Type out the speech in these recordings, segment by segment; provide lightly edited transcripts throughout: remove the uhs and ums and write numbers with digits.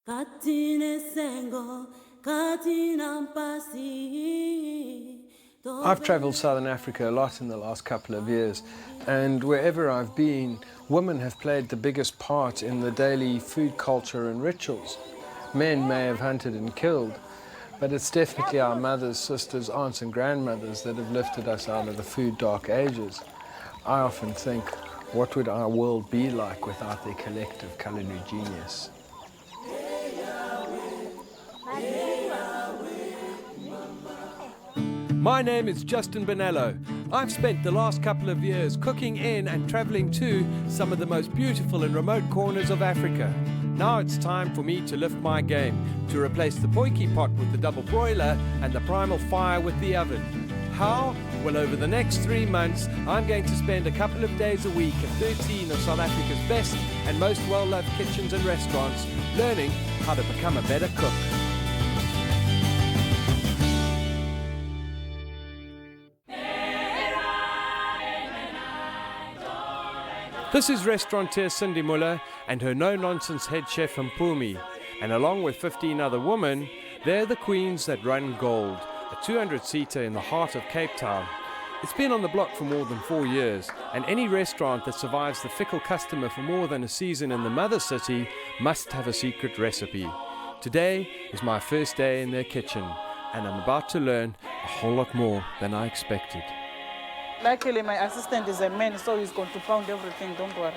I've travelled Southern Africa a lot in the last couple of years, and wherever I've been, women have played the biggest part in the daily food culture and rituals. Men may have hunted and killed, but it's definitely our mothers, sisters, aunts and grandmothers that have lifted us out of the food dark ages. I often think, what would our world be like without their collective culinary genius? My name is Justin Bonello. I've spent the last couple of years cooking in and travelling to some of the most beautiful and remote corners of Africa. Now it's time for me to lift my game, to replace the potjie pot with the double broiler and the primal fire with the oven. How? Well, over the next 3 months, I'm going to spend a couple of days a week at 13 of South Africa's best and most well-loved kitchens and restaurants, learning how to become a better cook. This is restaurateur Cindy Muller and her no-nonsense head chef Mpumi, and along with 15 other women, they're the queens that run Gold, a 200-seater in the heart of Cape Town. It's been on the block for more than 4 years, and any restaurant that survives the fickle customer for more than a season in the mother city must have a secret recipe. Today is my first day in their kitchen, and I'm about to learn a whole lot more than I expected. Luckily, my assistant is a man, so he's going to pound everything, don't worry.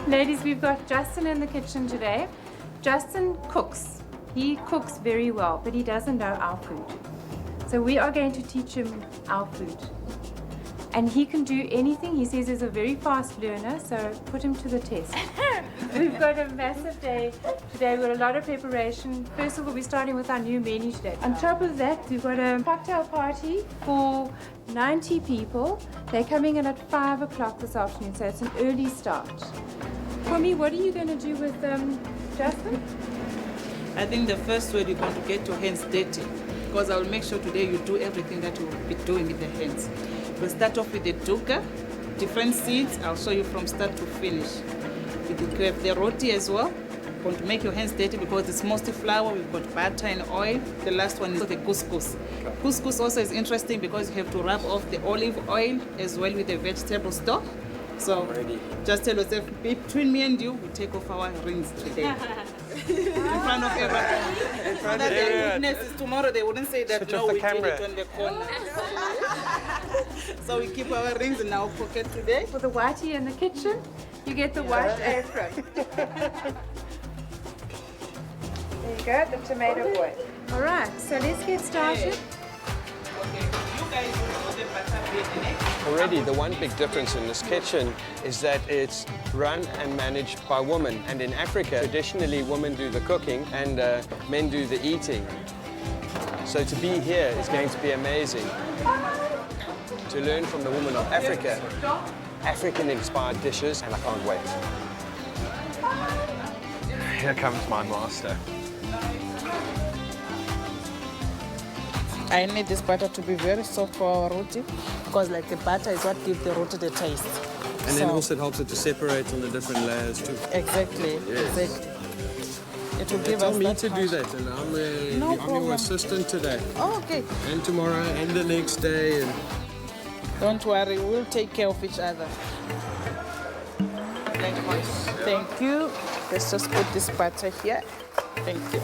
Ladies, we've got Justin in the kitchen today. Justin cooks. He cooks very well, but he doesn't know our food. So we are going to teach him our food. And he can do anything. He says he's a very fast learner, so put him to the test. We've got a massive day today. We've got a lot of preparation. First of all, we're starting with our new menu today. On top of that, we've got a cocktail party for 90 people. They're coming in at 5 o'clock this afternoon, so it's an early start. For me, what are you going to do with Justin? I think the first way you're going to get your hands dirty, because I will make sure today you do everything that you will be doing with the hands. We'll start off with the dukkha, different seeds. I'll show you from start to finish. We have the roti as well. Going to make your hands dirty because it's mostly flour. We've got butter and oil. The last one is the couscous. Couscous also is interesting because you have to rub off the olive oil as well with the vegetable stock. So just tell yourself, between me and you, we take off our rings today. In front of everyone. In front of everyone. Witnesses tomorrow, they wouldn't say that no, we did it on the corner. So we keep our rings in our pocket today. For the whitey in the kitchen, you get the white apron. There you go, the tomato boy. All right, so let's get started. Okay, you guys will do the butter bread. Already, the one big difference in this kitchen is that it's run and managed by women. And in Africa, traditionally, women do the cooking and men do the eating. So to be here is going to be amazing. To learn from the women of Africa, African-inspired dishes, and I can't wait. Here comes my master. I need this butter to be very soft for our roti because like the butter is what gives the roti the taste. And then also it helps it to separate on the different layers too. Exactly, yes. Exactly. It will give us Tell me that to do that, and I'm your assistant today. Oh, okay. And tomorrow, and the next day. And... Don't worry, we'll take care of each other. Thank you. Let's just put this butter here. Thank you.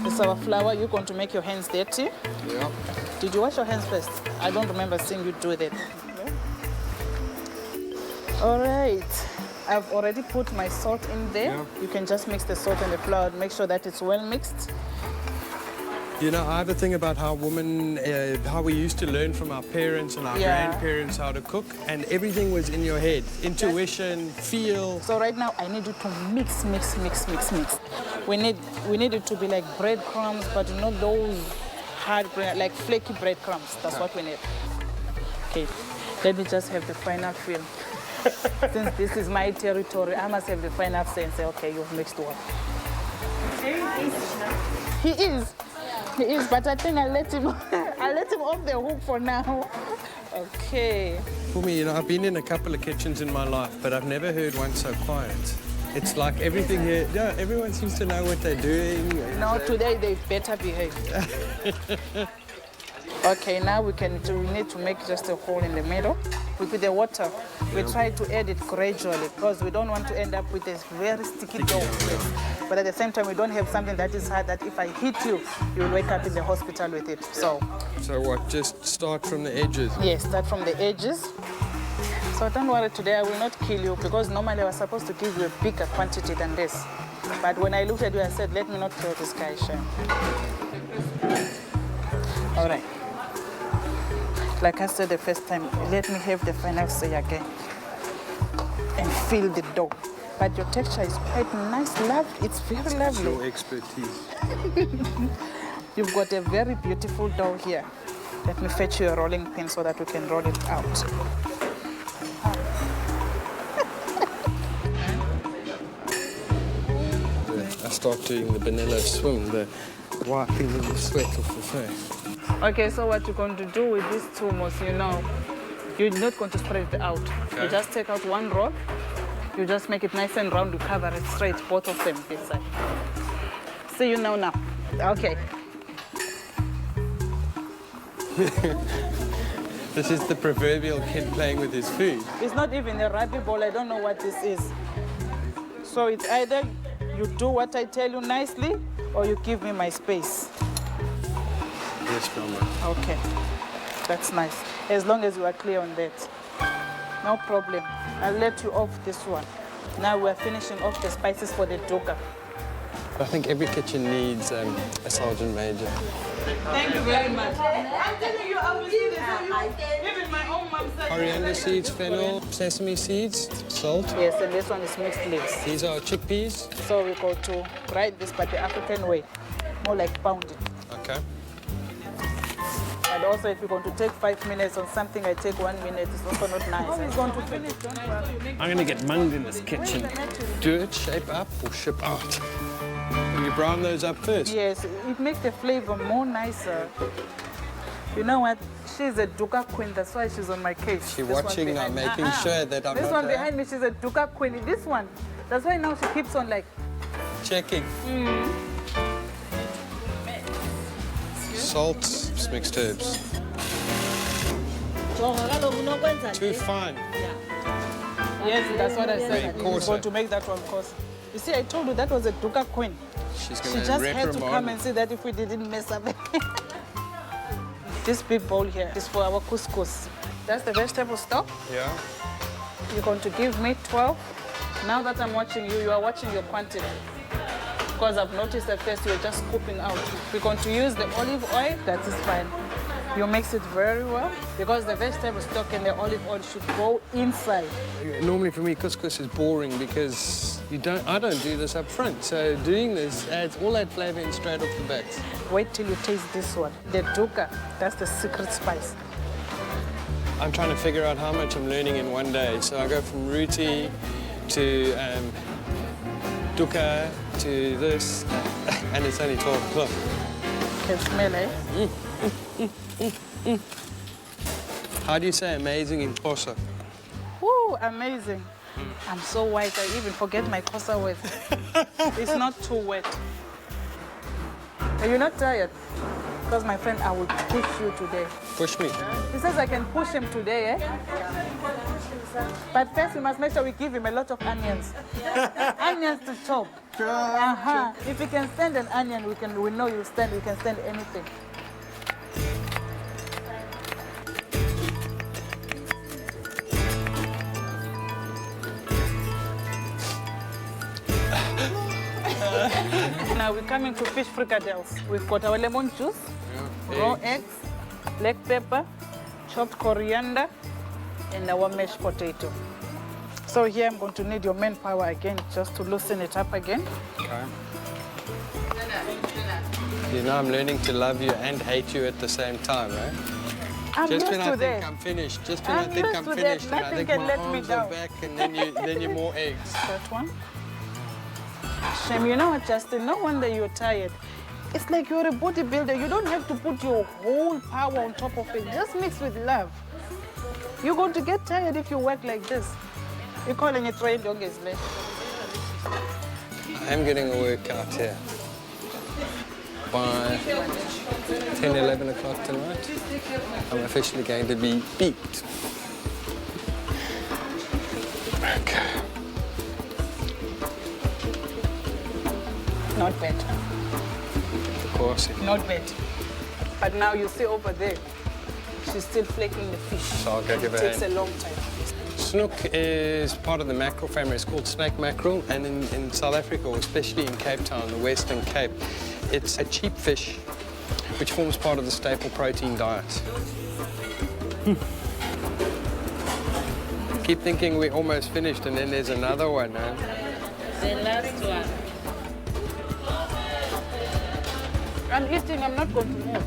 This is our flour. You're going to make your hands dirty. Yeah. Did you wash your hands first? I don't remember seeing you do that. Yeah. All right. I've already put my salt in there. Yeah. You can just mix the salt and the flour. Make sure that it's well mixed. You know, I have a thing about how women, how we used to learn from our parents and our grandparents how to cook, and everything was in your head. Intuition, feel. So right now, I need you to mix. We need it to be like breadcrumbs, but not those hard, like flaky breadcrumbs. That's what we need. Okay, let me just have the final feel. Since this is my territory, I must have the final say and say, okay, you've mixed well. He is. He is, but I think I'll let him off the hook for now. Okay. For me, I've been in a couple of kitchens in my life, but I've never heard one so quiet. It's like everything here, everyone seems to know what they're doing. No, today they better behave. Okay, now we need to make just a hole in the middle. We put the water. We try to add it gradually because we don't want to end up with a very sticky dough. But at the same time, we don't have something that is hard that if I hit you, you'll wake up in the hospital with it. So what, just start from the edges? Yes, start from the edges. So don't worry, today I will not kill you because normally I was supposed to give you a bigger quantity than this. But when I looked at you, I said, let me not kill this guy, Shem. All right. Like I said the first time, let me have the final say again and feel the dough. But your texture is quite nice, lovely. It's very lovely. Your expertise. You've got a very beautiful dough here. Let me fetch you a rolling pin so that we can roll it out. I start doing the vanilla swim, the wiping the sweat off the face. Okay, so what you're going to do with these two moss, you're not going to spread it out. Okay. You just take out one roll, you just make it nice and round, you cover it straight, both of them this side. See you now. Okay. This is the proverbial kid playing with his food. It's not even a rugby ball, I don't know what this is. So it's either you do what I tell you nicely, or you give me my space. Yes, Grandma. Okay, that's nice. As long as you are clear on that. No problem. I'll let you off this one. Now we're finishing off the spices for the doka. I think every kitchen needs a sergeant major. Thank you very much. I'm telling you, I will see this. Even my own mom said. Coriander seeds, fennel, sesame seeds, salt. Yes, and this one is mixed leaves. These are chickpeas. So we go to grind this, but the African way, more like pounding. Okay. And also, if you're going to take 5 minutes on something, I take 1 minute. It's also not nice. I'm going to finish, don't worry. I'm going to get munged in this kitchen. Do it, shape up, or ship out. Will you brown those up first? Yes, it makes the flavor more nicer. You know what? She's a Duka queen, that's why she's on my case. She's watching now, making sure that I'm this not one there. behind me, she's a Duka queen. This one, that's why now she keeps on like... Checking. Salt, mixed herbs. Too fine. Yes, that's what I said. Very I'm going to make that one coarse. You see, I told you that was a Duka queen. She's She going just had to come and see that if we didn't mess up. This big bowl here is for our couscous. That's the vegetable stock. Yeah. You're going to give me 12. Now that I'm watching you, you are watching your quantity. Because I've noticed at first you're just scooping out. We're going to use the olive oil, that is fine. You mix it very well because the vegetable stock and the olive oil should go inside. Normally for me, couscous is boring because I don't do this up front. So doing this adds all that flavor in straight off the bat. Wait till you taste this one. The duka, that's the secret spice. I'm trying to figure out how much I'm learning in one day. So I go from roti to duka to this, and it's only 12 o'clock. Can smell, eh? How do you say amazing in Xhosa? Woo, amazing. I'm so white, I even forget my Xhosa words. It's not too wet. Are you not tired? Because my friend, I will push you today. Push me. He says I can push him today, eh? But first we must make sure we give him a lot of onions. Onions to chop. If he can stand an onion, we know you can stand anything. Now we're coming to fish fricadelles. We've got our lemon juice, raw eggs, black pepper, chopped coriander, and our mashed potato. So here I'm going to need your manpower again, just to loosen it up again. Okay. You know, I'm learning to love you and hate you at the same time, right? I'm Just used when to I think that. I'm finished, just when I I'm think used I'm to that. finished, and I Nothing think can my let me arms are down. back, and then you more eggs. That one. Shame, you know what, Justin? No wonder you're tired. It's like you're a bodybuilder. You don't have to put your whole power on top of it. Just mix with love. You're going to get tired if you work like this. You're calling it trained donkeys, man. I am getting a workout here. By 10, 11 o'clock tonight, I'm officially going to be beat. Okay. Not bad. Of course. Not bad. But now you see over there, she's still flaking the fish. So I'll go give her It a takes a hand. long time. Snook is part of the mackerel family. It's called snake mackerel, and in South Africa, or especially in Cape Town, the Western Cape, it's a cheap fish which forms part of the staple protein diet. Keep thinking we're almost finished, and then there's another one. Huh? The last one. I'm eating, I'm not going to move.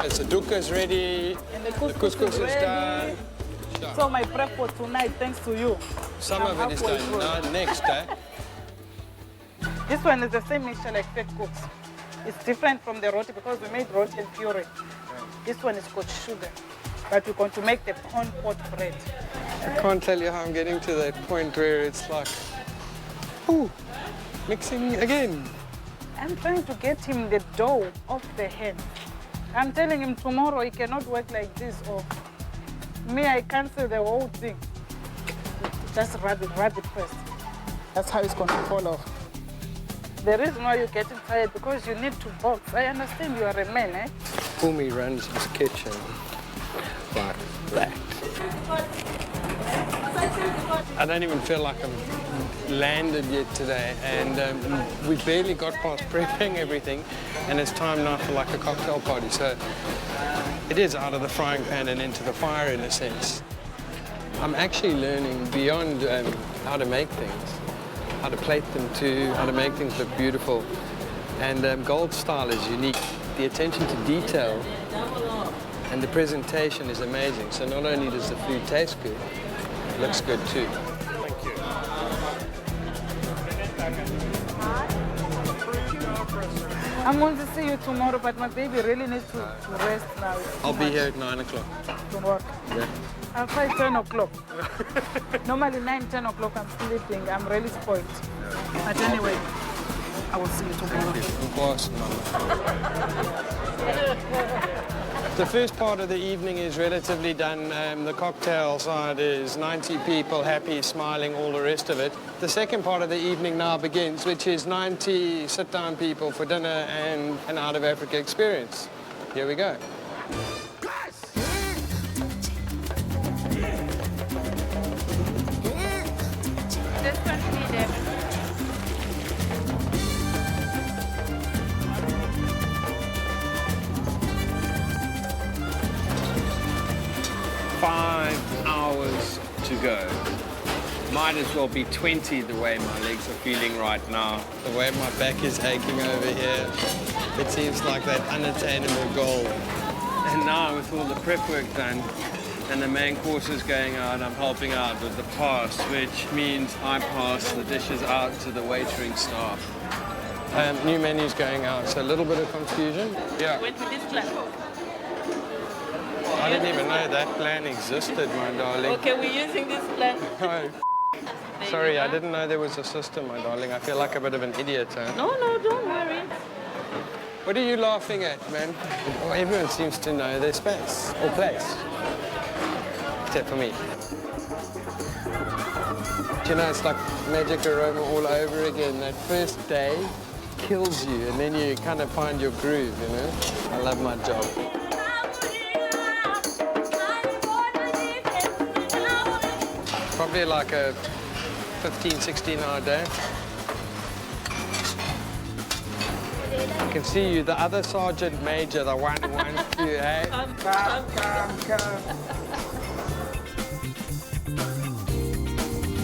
As the dukkha's ready, And the the couscous is ready. done. So my prep for tonight, thanks to you. Some I'm of it is halfway done. through. Now, next, This one is the same mixture like Fat Cooks. It's different from the roti because we made roti and puree. This one is got sugar, but we're going to make the corn pot bread. I can't tell you how I'm getting to that point where it's like, ooh, mixing again. I'm trying to get him the dough off the hen. I'm telling him tomorrow he cannot work like this, or me, I cancel the whole thing. Just rub it first. That's how it's going to fall off. The reason why you're getting tired because you need to box. I understand you are a man, eh? Pumi runs his kitchen like that. I don't even feel like I've landed yet today, and we barely got past prepping everything, and it's time now for like a cocktail party. So it is out of the frying pan and into the fire in a sense. I'm actually learning beyond how to make things, how to plate them too, how to make things look beautiful. And Gold style is unique. The attention to detail and the presentation is amazing. So not only does the food taste good, it looks good too. Thank you. I'm going to see you tomorrow, but my baby really needs to rest now. It's I'll too be much here at 9 o'clock. to work. Yeah. I'll try 10 o'clock. Normally 9, 10 o'clock I'm sleeping. I'm really spoiled. But anyway, I will see you tomorrow. Of course, Mama. The first part of the evening is relatively done. The cocktail side is 90 people, happy, smiling, all the rest of it. The second part of the evening now begins, which is 90 sit-down people for dinner and an Out of Africa experience. Here we go. This one for me, David. 5 hours to go. Might as well be 20 the way my legs are feeling right now. The way my back is aching over here, it seems like that unattainable goal. And now with all the prep work done and the main courses going out, I'm helping out with the pass, which means I pass the dishes out to the waitering staff. New menus going out, so a little bit of confusion. Yeah, Went with this class. I didn't even know that plan existed, my darling. Okay, we're using this plan. Oh, sorry, I didn't know there was a system, my darling. I feel like a bit of an idiot, huh? No, don't worry. What are you laughing at, man? Oh, everyone seems to know their space or place. Except for me. You know, it's like magic aroma all over again. That first day kills you, and then you kind of find your groove, you know? I love my job. Probably like a 15, 16 hour day. I can see you, the other sergeant major, the 112, eh? Come.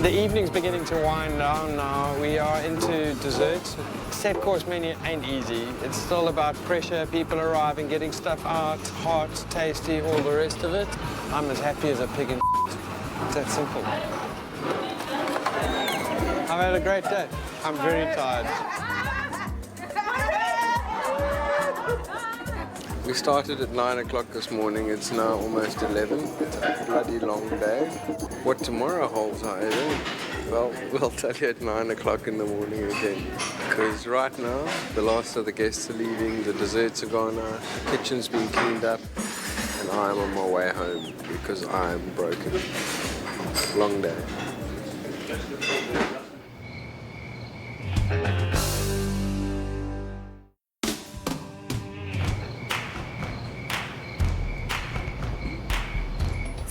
The evening's beginning to wind down now. We are into desserts. Set course menu ain't easy. It's still about pressure, people arriving, getting stuff out, hot, tasty, all the rest of it. I'm as happy as a pig in It's that simple. I've had a great day. I'm very tired. We started at 9 o'clock this morning. It's now almost 11. It's a bloody long day. What tomorrow holds, however, well, we'll tell you at 9 o'clock in the morning again. Because right now, the last of the guests are leaving, the desserts are gone out, the kitchen's been cleaned up, and I'm on my way home because I'm broken. Long day.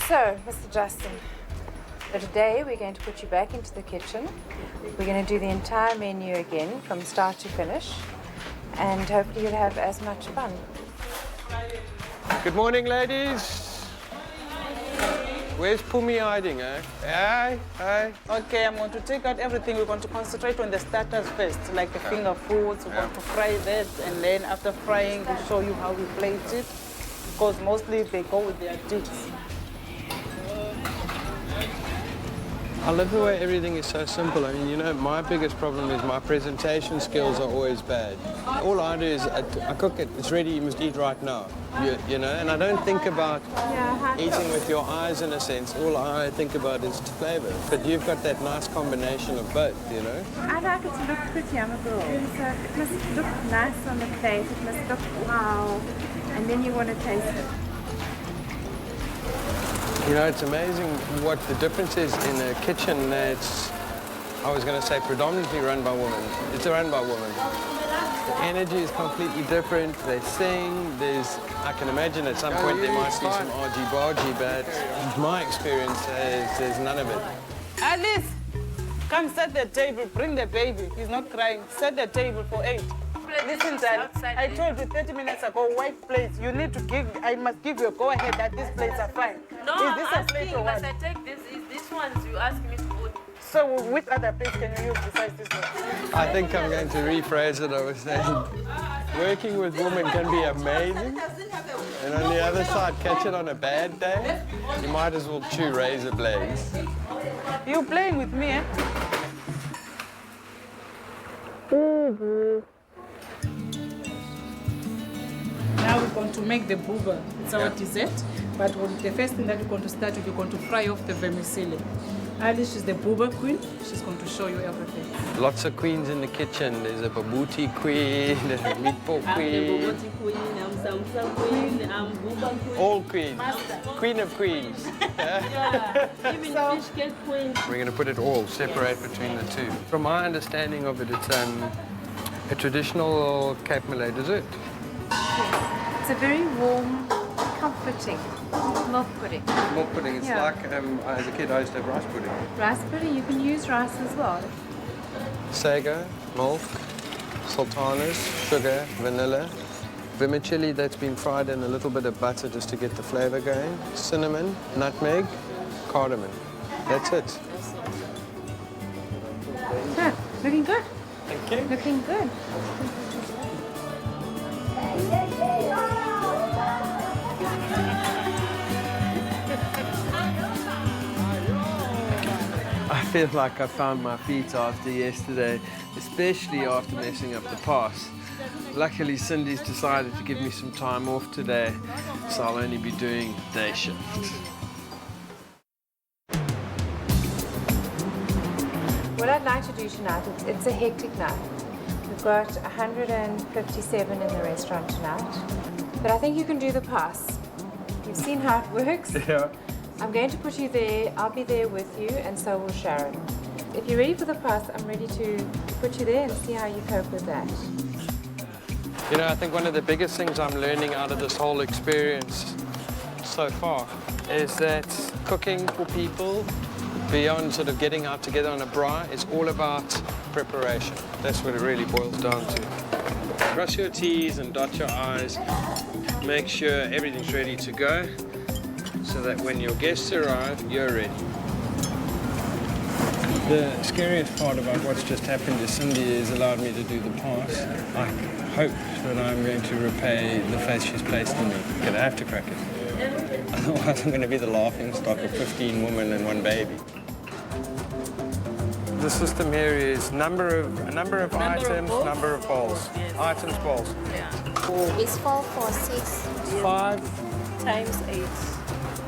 So, Mr. Justin, for today we're going to put you back into the kitchen. We're going to do the entire menu again from start to finish, and hopefully you'll have as much fun. Good morning, ladies. Where's Pumi hiding, eh? Hey, hey. Okay, I'm going to take out everything. We're going to concentrate on the starters first, like the finger foods. We're going to fry that, and then after frying, we'll show you how we plate it, because mostly they go with their dips. I love the way everything is so simple. I mean, you know, my biggest problem is my presentation skills are always bad. All I do is I cook it, it's ready, you must eat right now. You know, and I don't think about eating with your eyes in a sense. All I think about is flavor. But you've got that nice combination of both, you know? I like it to look pretty, I'm a girl. So it must look nice on the plate, it must look wow, and then you want to taste it. You know, it's amazing what the difference is in a kitchen that's, I was going to say, predominantly run by women. It's run by women. The energy is completely different. They sing. I can imagine at some point there might be some argy-bargy, but my experience is there's none of it. Alice, come set the table. Bring the baby. He's not crying. Set the table for 8. Listen, Dad, I told you 30 minutes ago, white plates. You need to I must give you a go-ahead that these plates are fine. No, is this I'm a plate asking, or what? must I take this? Is this ones you ask me to put? So which other plates can you use besides this one? I think I'm going to rephrase it. I was saying, working with women can be amazing. And on the other side, catch it on a bad day, you might as well chew razor blades. You playing with me, eh? Now we're going to make the booba. It's our dessert. But the first thing that we're going to start with, we're going to fry off the vermicelli. Alice is the booba queen. She's going to show you everything. Lots of queens in the kitchen. There's a babuti queen, there's a meatball queen. I'm queen, I'm Samsa queen, I'm Buba queen. All queens. Queen of queens. Yeah, even fish cake queen. We're going to put it all, separate between the two. From my understanding of it, it's a traditional Cape Malay dessert. It's a very warm, comforting milk pudding. Milk pudding, it's like, as a kid I used to have rice pudding. Rice pudding, you can use rice as well. Sago, milk, sultanas, sugar, vanilla, vermicelli that's been fried in a little bit of butter just to get the flavor going, cinnamon, nutmeg, cardamom. That's it. Yeah, looking good. Thank you. Looking good. I feel like I found my feet after yesterday, especially after messing up the pass. Luckily, Cindy's decided to give me some time off today, so I'll only be doing day shift. What I'd like to do tonight, it's a hectic night. We've got 157 in the restaurant tonight, but I think you can do the pass. You've seen how it works. Yeah. I'm going to put you there, I'll be there with you, and so will Sharon. If you're ready for the pass, I'm ready to put you there and see how you cope with that. You know, I think one of the biggest things I'm learning out of this whole experience so far is that cooking for people, beyond sort of getting out together on a braai, it's all about preparation. That's what it really boils down to. Cross your T's and dot your I's. Make sure everything's ready to go so that when your guests arrive, you're ready. The scariest part about what's just happened to Cindy is allowed me to do the pass. I hope that I'm going to repay the faith she's placed in me. Okay, I have to crack it. Otherwise I'm going to be the laughing stock of 15 women and one baby. The system here is number of items, bowls. number of bowls. Yes. Items, bowls. Yeah. It's 4 for 6. 5 Times 8.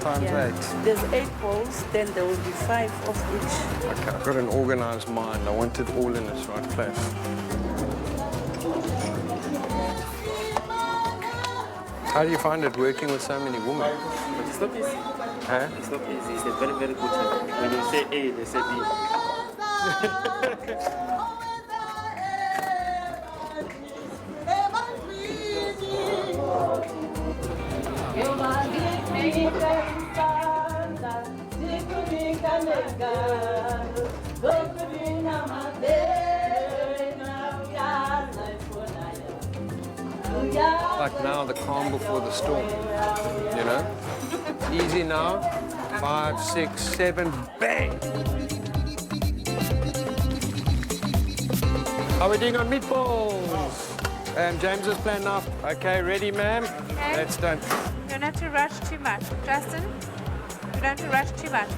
times Yeah. 8. There's 8 balls, then there will be 5 of each. Okay, I've got an organized mind. I want it all in its right place. How do you find it working with so many women? It's not easy. Huh? It's not easy. It's a very, very good thing. When you say A, they say B. Like now, the calm before the storm, you know? Easy now, 5, 6, 7, bang! How are we doing on meatballs? James is planning up. Okay, ready, ma'am? Okay. That's done. You don't have to rush too much. Justin, you don't have to rush too much.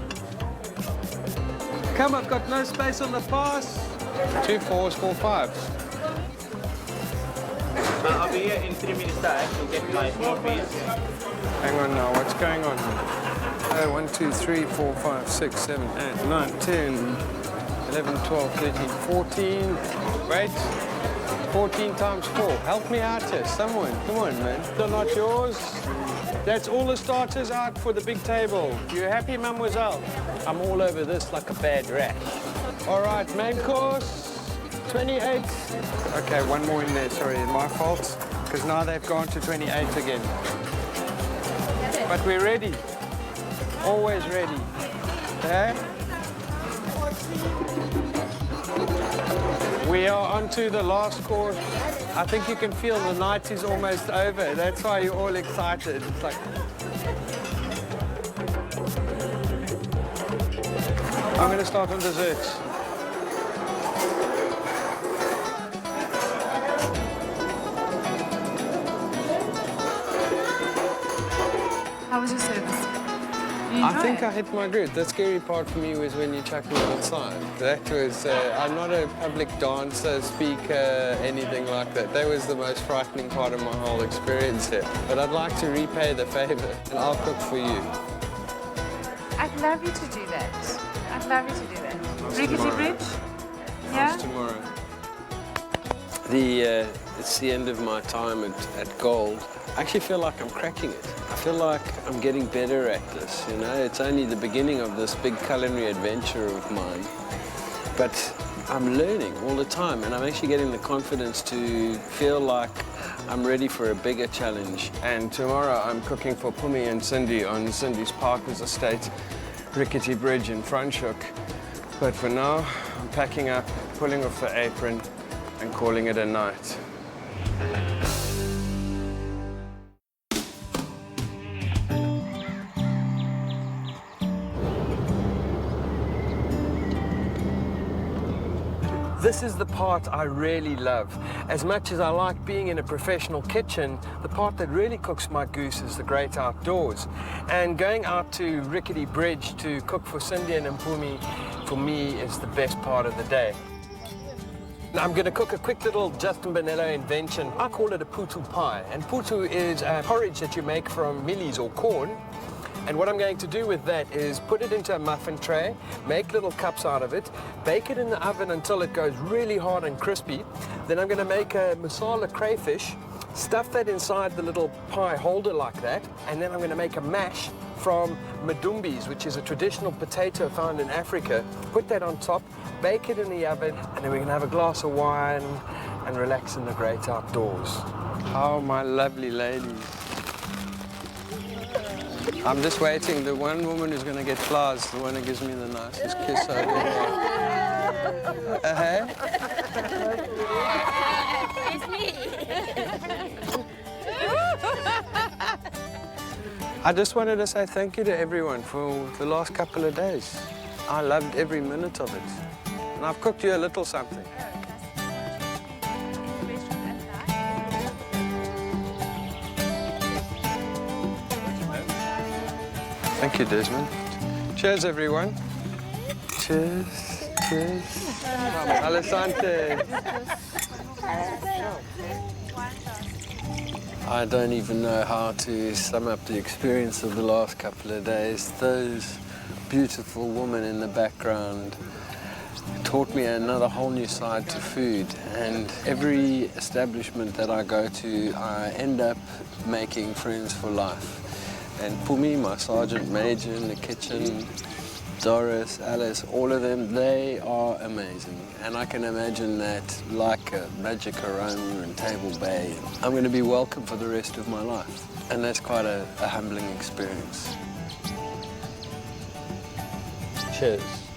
Come, I've got no space on the pass. 2 4s, 4 5s. I'll be here in 3 minutes time to get my small piece. Hang on now, what's going on? 1, 2, 3, 4, 5, 6, 7, 8, 9, 10, 11, 12, 13, 14. Wait. 14 times 4. Help me out here, someone. Come on, man. They're not yours. That's all the starters out for the big table. You happy, mademoiselle? I'm all over this like a bad rash. All right, main course. 28. Okay, one more in there, sorry, my fault. Because now they've gone to 28 again. But we're ready. Always ready. Okay? We are on to the last course. I think you can feel the night is almost over. That's why you're all excited. It's like... I'm going to start on desserts. How was your service? I think I hit my grid. The scary part for me was when you chucked me outside. That was, I'm not a public dancer, speaker, anything like that. That was the most frightening part of my whole experience here. But I'd like to repay the favor, and I'll cook for you. I'd love you to do that. I'd love you to do that. Rickety tomorrow. Bridge? Yeah? Tomorrow. It's the end of my time at Gold. I actually feel like I'm cracking it. I feel like I'm getting better at this, you know? It's only the beginning of this big culinary adventure of mine. But I'm learning all the time, and I'm actually getting the confidence to feel like I'm ready for a bigger challenge. And tomorrow I'm cooking for Pumi and Cindy on Cindy's partner's estate, Rickety Bridge in Franschhoek. But for now, I'm packing up, pulling off the apron, and calling it a night. This is the part I really love. As much as I like being in a professional kitchen, the part that really cooks my goose is the great outdoors. And going out to Rickety Bridge to cook for Cindy and Mpumi, for me, is the best part of the day. I'm going to cook a quick little Justin Bonello invention. I call it a putu pie. And putu is a porridge that you make from mealies or corn. And what I'm going to do with that is put it into a muffin tray, make little cups out of it, bake it in the oven until it goes really hard and crispy. Then I'm going to make a masala crayfish, stuff that inside the little pie holder like that, and then I'm going to make a mash from madumbis, which is a traditional potato found in Africa. Put that on top, bake it in the oven, and then we're going to have a glass of wine and relax in the great outdoors. How my lovely ladies. I'm just waiting. The one woman who's going to get flowers, the one who gives me the nicest kiss over here. It's me. I just wanted to say thank you to everyone for the last couple of days. I loved every minute of it. And I've cooked you a little something. Thank you, Desmond. Cheers, everyone. Cheers. Cheers. Alessandro. I don't even know how to sum up the experience of the last couple of days. Those beautiful women in the background taught me another whole new side to food, and every establishment that I go to, I end up making friends for life. And Pumi, my sergeant major in the kitchen, Doris, Alice, all of them, they are amazing. And I can imagine that, like a Magic Aroma and Table Bay, I'm going to be welcome for the rest of my life. And that's quite a humbling experience. Cheers.